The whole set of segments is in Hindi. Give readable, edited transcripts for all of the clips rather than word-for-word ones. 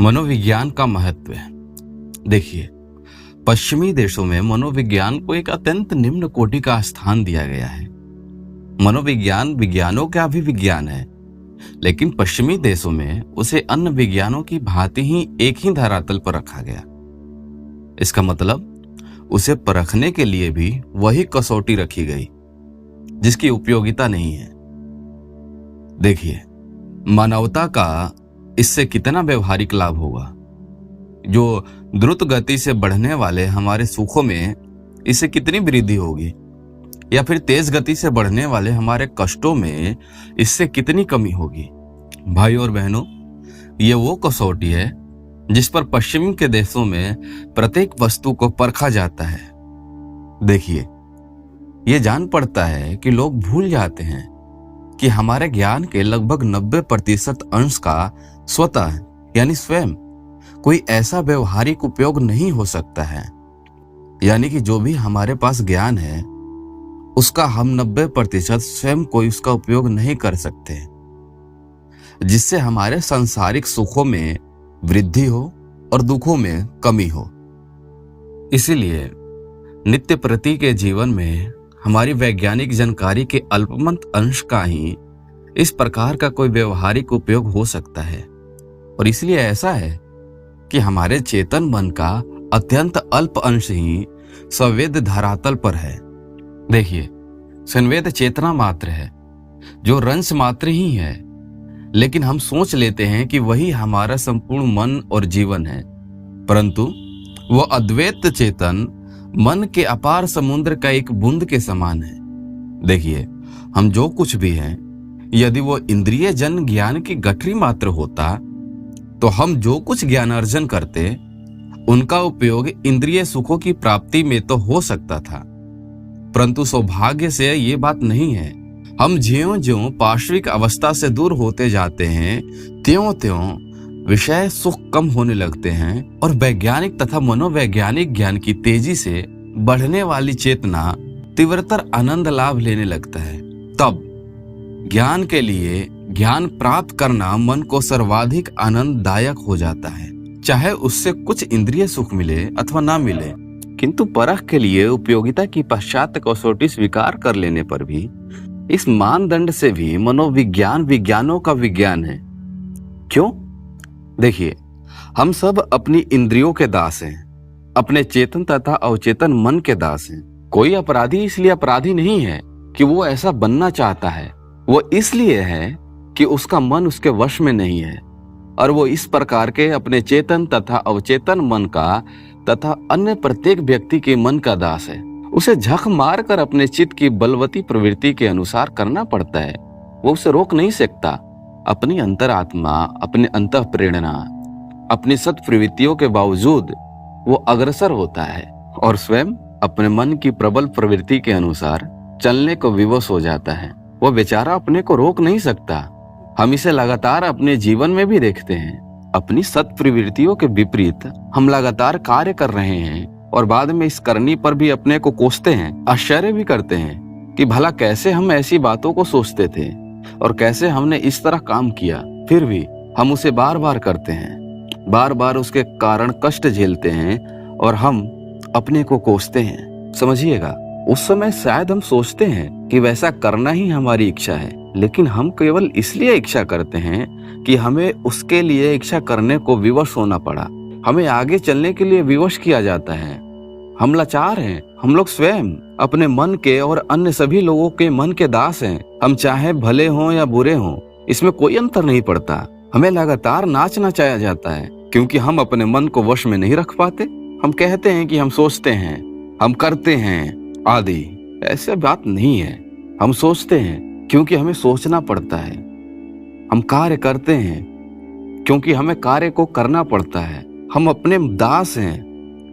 मनोविज्ञान का महत्व है। देखिए, पश्चिमी देशों में मनोविज्ञान को एक अत्यंत निम्न कोटि का स्थान दिया गया है। मनोविज्ञान विज्ञानों का भी विज्ञान है, लेकिन पश्चिमी देशों में उसे अन्य विज्ञानों की भांति ही एक ही धरातल पर रखा गया। इसका मतलब उसे परखने के लिए भी वही कसौटी रखी गई जिसकी उपयोगिता नहीं है। देखिए, मानवता का इससे कितना व्यवहारिक लाभ होगा। जो द्रुत गति से बढ़ने वाले हमारे सुखों में इससे कितनी वृद्धि होगी, या फिर तेज गति से बढ़ने वाले हमारे कष्टों में इससे कितनी कमी होगी। भाई और बहनों, ये वो कसौटी है जिस पर पश्चिम के देशों में प्रत्येक वस्तु को परखा जाता है। देखिए, ये जान पड़ता है कि लोग भूल जाते हैं कि हमारे ज्ञान के लगभग 90% अंश का स्वतः यानी स्वयं कोई ऐसा व्यवहारिक उपयोग नहीं हो सकता है। यानी कि जो भी हमारे पास ज्ञान है उसका हम 90% स्वयं कोई उसका उपयोग नहीं कर सकते, जिससे हमारे सांसारिक सुखों में वृद्धि हो और दुखों में कमी हो। इसीलिए नित्य प्रति के जीवन में हमारी वैज्ञानिक जानकारी के अल्पमत अंश का ही इस प्रकार का कोई व्यवहारिक उपयोग हो सकता है। और इसलिए ऐसा है कि हमारे चेतन मन का अत्यंत अल्प अंश ही संवेद धरातल पर है। देखिए, संवेद चेतना मात्र है, जो रंश मात्र ही है, लेकिन हम सोच लेते हैं कि वही हमारा संपूर्ण मन और जीवन है। परंतु वह अद्वैत चेतन मन के अपार समुद्र का एक बूंद के समान है। देखिए, हम जो कुछ भी हैं, यदि वो इंद्रिय जन ज्ञान की गठरी मात्र होता तो हम जो कुछ ज्ञान अर्जन करते उनका उपयोग इंद्रिय सुखों की प्राप्ति में तो हो सकता था, परंतु सौभाग्य से ये बात नहीं है। हम ज्यों-ज्यों पार्श्विक अवस्था से दूर होते जाते हैं, त्यों-त्यों विषय सुख कम होने लगते हैं और वैज्ञानिक तथा मनोवैज्ञानिक ज्ञान की तेजी से बढ़ने वाली चेतना तीव्रतर आनंद लाभ लेने लगता है। तब ज्ञान के लिए ज्ञान प्राप्त करना मन को सर्वाधिक आनंददायक हो जाता है, चाहे उससे कुछ इंद्रिय सुख मिले अथवा ना मिले। किंतु परख के लिए उपयोगिता की पश्चात कसौटी स्वीकार कर लेने पर भी इस मानदंड से भी मनोविज्ञान विज्ञानों का विज्ञान है। क्यों? देखिए, हम सब अपनी इंद्रियों के दास हैं, अपने चेतन तथा अवचेतन मन के दास हैं। कोई अपराधी इसलिए अपराधी नहीं है कि वो ऐसा बनना चाहता है, वो इसलिए है कि उसका मन उसके वश में नहीं है और वो इस प्रकार के अपने चेतन तथा अवचेतन मन का तथा अन्य प्रत्येक व्यक्ति के मन का दास है। उसे झक मार कर अपने चित्त की बलवती प्रवृत्ति के अनुसार करना पड़ता है। वो उसे रोक नहीं सकता। अपनी अंतरात्मा, अपने अंतः प्रेरणा, अपनी सत प्रवृत्तियों के बावजूद वो अग्रसर होता है और स्वयं अपने मन की प्रबल प्रवृत्ति के अनुसार चलने को विवश हो जाता है। वो बेचारा अपने को रोक नहीं सकता। हम इसे लगातार अपने जीवन में भी देखते हैं। अपनी सत प्रवृत्तियों के विपरीत हम लगातार कार्य कर रहे हैं और बाद में इस करनी पर भी अपने को कोसते हैं, आश्चर्य भी करते हैं कि भला कैसे हम ऐसी बातों को सोचते थे और कैसे हमने इस तरह काम किया। फिर भी हम उसे बार बार करते हैं, बार बार उसके कारण कष्ट झेलते हैं और हम अपने को कोसते हैं। समझिएगा, उस समय शायद हम सोचते हैं कि वैसा करना ही हमारी इच्छा है, लेकिन हम केवल इसलिए इच्छा करते हैं कि हमें उसके लिए इच्छा करने को विवश होना पड़ा। हमें आगे चलने के लिए विवश किया जाता है। हम लाचार हैं। हम लोग स्वयं अपने मन के और अन्य सभी लोगों के मन के दास हैं। हम चाहे भले हों या बुरे हों, इसमें कोई अंतर नहीं पड़ता। हमें लगातार नाच नचाया जाता है क्योंकि हम अपने मन को वश में नहीं रख पाते। हम कहते हैं कि हम सोचते हैं, हम करते हैं आदि। ऐसे बात नहीं है। हम सोचते हैं क्योंकि हमें सोचना पड़ता है। हम कार्य करते हैं क्योंकि हमें कार्य को करना पड़ता है। हम अपने दास हैं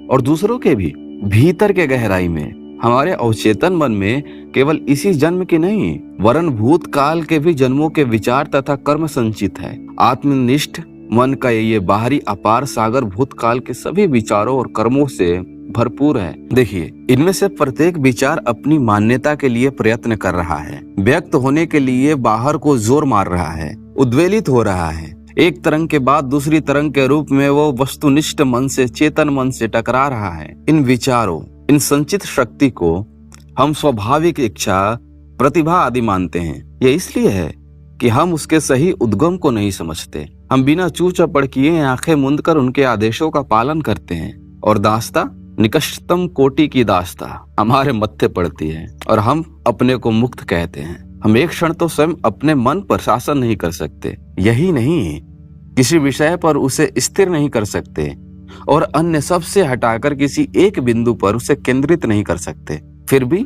और दूसरों के भी। भीतर के गहराई में हमारे अवचेतन मन में केवल इसी जन्म के नहीं वरन भूतकाल के भी जन्मों के विचार तथा कर्म संचित है। आत्मनिष्ठ मन का ये बाहरी अपार सागर भूतकाल के सभी विचारों और कर्मों से भरपूर है। देखिए, इनमें से प्रत्येक विचार अपनी मान्यता के लिए प्रयत्न कर रहा है, व्यक्त होने के लिए बाहर को जोर मार रहा है, उद्वेलित हो रहा है। एक तरंग के बाद दूसरी तरंग के रूप में वो वस्तुनिष्ठ मन से, चेतन मन से टकरा रहा है। इन विचारों, इन संचित शक्ति को हम स्वाभाविक इच्छा, प्रतिभा आदि मानते हैं। ये इसलिए है कि हम उसके सही उद्गम को नहीं समझते। हम बिना चू चपड़ किए आंखें मूंद कर उनके आदेशों का पालन करते हैं और दास्ता, निकृष्टतम कोटि की दास्ता हमारे मत्थे पड़ती है और हम अपने को मुक्त कहते हैं। हम एक क्षण तो स्वयं अपने मन पर शासन नहीं कर सकते, यही नहीं किसी विषय पर उसे स्थिर नहीं कर सकते और अन्य सबसे हटाकर किसी एक बिंदु पर उसे केंद्रित नहीं कर सकते। फिर भी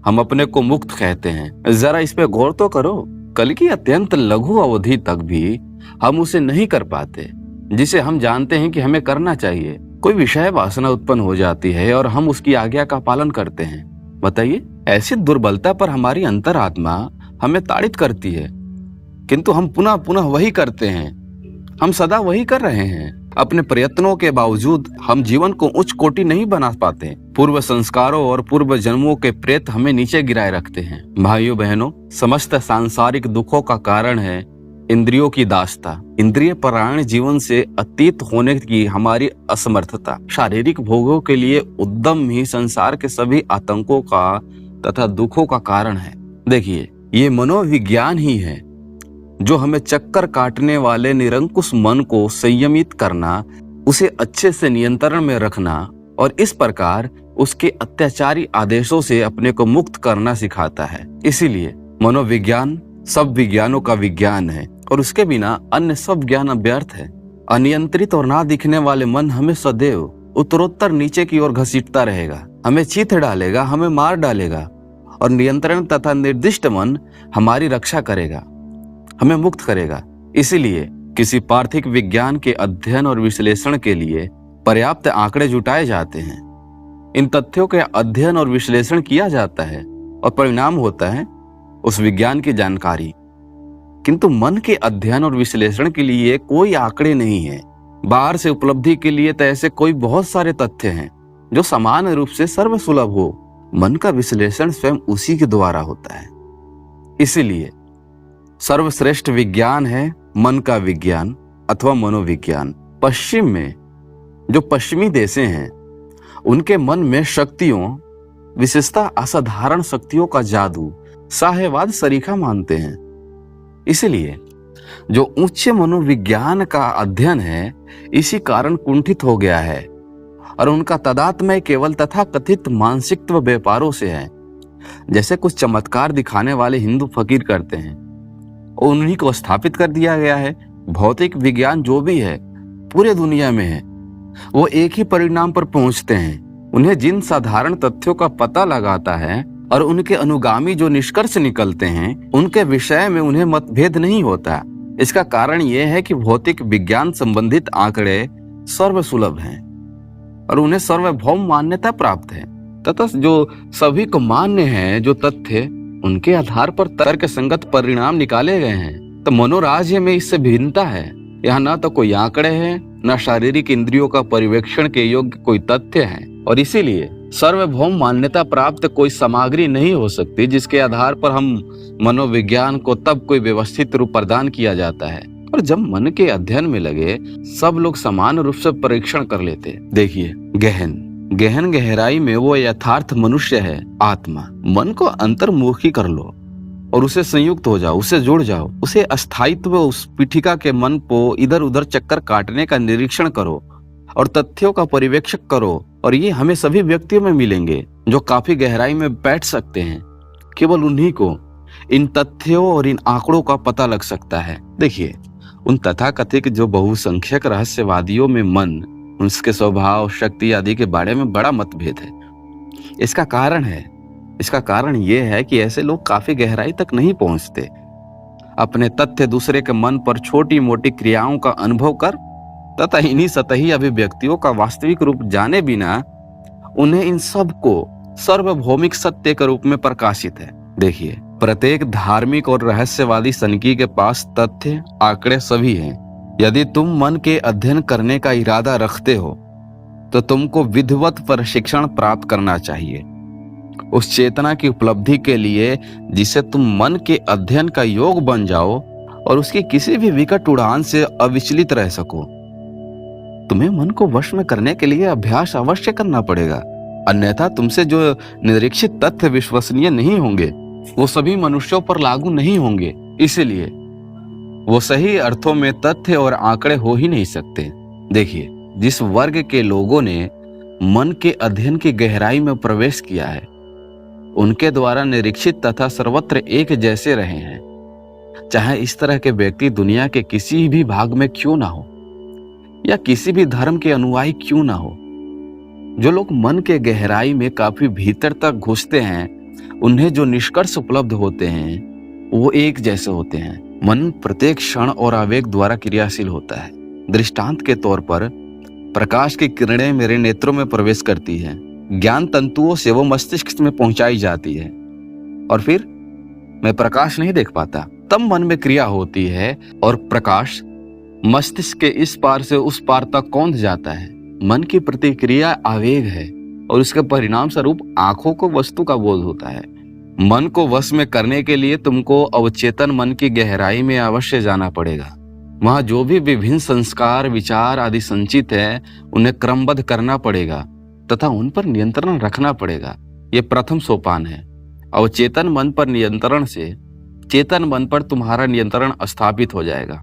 हम अपने को मुक्त कहते हैं। जरा इस पे गौर तो करो, कल की अत्यंत लघु अवधि तक भी हम उसे नहीं कर पाते जिसे हम जानते हैं कि हमें करना चाहिए। कोई विषय वासना उत्पन्न हो जाती है और हम उसकी आज्ञा का पालन करते हैं। बताइए, ऐसी दुर्बलता पर हमारी अंतरात्मा हमें ताड़ित करती है, किंतु हम पुनः पुनः वही करते हैं। हम सदा वही कर रहे हैं। अपने प्रयत्नों के बावजूद हम जीवन को उच्च कोटि नहीं बना पाते। पूर्व संस्कारों और पूर्व जन्मों के प्रेत हमें नीचे गिराए रखते हैं। भाइयों बहनों, समस्त सांसारिक दुखों का कारण है इंद्रियों की दास्ता, इंद्रिय परायण जीवन से अतीत होने की हमारी असमर्थता। शारीरिक भोगों के लिए उद्यम ही संसार के सभी आतंकों का तथा दुखों का कारण है। देखिए, ये मनोविज्ञान ही है जो हमें चक्कर काटने वाले निरंकुश मन को संयमित करना, उसे अच्छे से नियंत्रण में रखना और इस प्रकार उसके अत्याचारी आदेशों से अपने को मुक्त करना सिखाता है। इसीलिए मनोविज्ञान सब विज्ञानों का विज्ञान है और उसके बिना अन्य सब ज्ञान व्यर्थ है। अनियंत्रित और ना दिखने वाले मन हमें सदैव उत्तरोत्तर नीचे की ओर घसीटता रहेगा, हमें चीथ डालेगा, हमें मार डालेगा और नियंत्रण तथा निर्दिष्ट मन हमारी रक्षा करेगा, हमें मुक्त करेगा। इसीलिए किसी पार्थिव विज्ञान के अध्ययन और विश्लेषण के लिए पर्याप्त आंकड़े जुटाए जाते हैं। इन तथ्यों के अध्ययन और विश्लेषण किया जाता है और परिणाम होता है उस विज्ञान की जानकारी। किंतु मन के अध्ययन और विश्लेषण के लिए कोई आंकड़े नहीं है। बाहर से उपलब्धि के लिए तो ऐसे कोई बहुत सारे तथ्य हैं जो समान रूप से सर्वसुलभ हो। मन का विश्लेषण स्वयं उसी के द्वारा होता है। इसीलिए सर्वश्रेष्ठ विज्ञान है मन का विज्ञान अथवा मनोविज्ञान। पश्चिम में जो पश्चिमी देशे हैं, उनके मन में शक्तियों, विशेषता असाधारण शक्तियों का जादू, साह्यवाद सरीखा मानते हैं। इसलिए जो उच्च मनोविज्ञान का अध्ययन है, इसी कारण कुंठित हो गया है और उनका तादात्म्य केवल तथा कथित मानसिकत्व व्यापारों से है। जैसे कुछ चमत्कार दिखाने वाले हिंदू फकीर करते हैं, उन्हीं को स्थापित कर दिया गया है। भौतिक विज्ञान जो भी है पूरे दुनिया में है, वो एक ही परिणाम पर पहुंचते हैं। उन्हें जिन साधारण तथ्यों का पता लगाता है और उनके अनुगामी जो निष्कर्ष निकलते हैं, उनके विषय में उन्हें मतभेद नहीं होता। इसका कारण यह है कि भौतिक विज्ञान संबंधित आंकड़े सर्वसुलभ हैं और उन्हें सार्वभौम मान्यता प्राप्त है तथा जो सभी को मान्य है, जो तथ्य उनके आधार पर तर्क संगत परिणाम निकाले गए हैं। तो मनोराज्य में इससे भिन्नता है। यहाँ न तो कोई आंकड़े हैं, न शारीरिक इंद्रियों का परिवेक्षण के योग्य कोई तथ्य है और इसीलिए सार्वभौम मान्यता प्राप्त कोई सामग्री नहीं हो सकती जिसके आधार पर हम मनोविज्ञान को तब कोई व्यवस्थित रूप प्रदान किया जाता है। और जब मन के अध्ययन में लगे, सब लोग समान रूप से परीक्षण कर लेते। देखिए, गहन गहराई में वो यथार्थ मनुष्य है आत्मा। मन को अंतर्मुखी कर लो और उसे संयुक्त हो जाओ, उसे जुड़ जाओ, उसे अस्थायित्व, उस पीठिका के मन को इधर उधर चक्कर काटने का निरीक्षण करो और तथ्यों का परिवेक्षक करो। और ये हमें सभी व्यक्तियों में मिलेंगे जो काफी गहराई में बैठ सकते हैं। केवल उन्हीं को इन तथ्यों और इन आंकड़ों का पता लग सकता है। देखिए, उन तथाकथित जो बहुसंख्यक रहस्यवादियों में मन, उसके स्वभाव, शक्ति आदि के बारे में बड़ा मतभेद है। इसका कारण यह है कि ऐसे लोग काफी गहराई तक नहीं पहुंचते। अपने तथ्य दूसरे के मन पर छोटी मोटी क्रियाओं का अनुभव कर तथा इन्हीं सतही अभिव्यक्तियों का वास्तविक रूप जाने बिना उन्हें इन सब को सार्वभौमिक सत्य के रूप में प्रकाशित है। देखिए, प्रत्येक धार्मिक और रहस्यवादी सनकी के पास तथ्य, आंकड़े सभी हैं। यदि तुम मन के अध्ययन करने का इरादा रखते हो तो तुमको विधिवत प्रशिक्षण प्राप्त करना चाहिए। उस चेतना की उपलब्धि के लिए जिसे तुम मन के अध्ययन का योग बन जाओ और उसकी किसी भी विकट उड़ान से अविचलित रह सको। तुम्हें मन को वश में करने के लिए अभ्यास अवश्य करना पड़ेगा, अन्यथा तुमसे जो निरीक्षित तथ्य विश्वसनीय नहीं होंगे वो सभी मनुष्यों पर लागू नहीं होंगे। इसीलिए वो सही अर्थों में तथ्य और आंकड़े हो ही नहीं सकते। देखिए, जिस वर्ग के लोगों ने मन के अध्ययन की गहराई में प्रवेश किया है, उनके द्वारा निरीक्षित तथा सर्वत्र एक जैसे रहे हैं, चाहे इस तरह के व्यक्ति दुनिया के किसी भी भाग में क्यों ना हो या किसी भी धर्म के अनुयायी क्यों ना हो। जो लोग मन के गहराई में काफी भीतर तक घुसते हैं, उन्हें जो निष्कर्ष उपलब्ध होते हैं वो एक जैसे होते हैं। मन प्रत्येक क्षण और आवेग द्वारा क्रियाशील होता है। दृष्टांत के तौर पर प्रकाश की किरणें मेरे नेत्रों में प्रवेश करती है, ज्ञान तंतुओं से वो मस्तिष्क में पहुंचाई जाती है और फिर मैं प्रकाश नहीं देख पाता। तब मन में क्रिया होती है और प्रकाश मस्तिष्क के इस पार से उस पार तक कौंध जाता है। मन की प्रतिक्रिया आवेग है और इसके परिणाम स्वरूप आंखों को वस्तु का बोध होता है। मन को वश में करने के लिए तुमको अवचेतन मन की गहराई में अवश्य जाना पड़ेगा। वहां जो भी विभिन्न संस्कार, विचार आदि संचित है, उन्हें क्रमबद्ध करना पड़ेगा तथा उन पर नियंत्रण रखना पड़ेगा। ये प्रथम सोपान है। अवचेतन मन पर नियंत्रण से चेतन मन पर तुम्हारा नियंत्रण स्थापित हो जाएगा।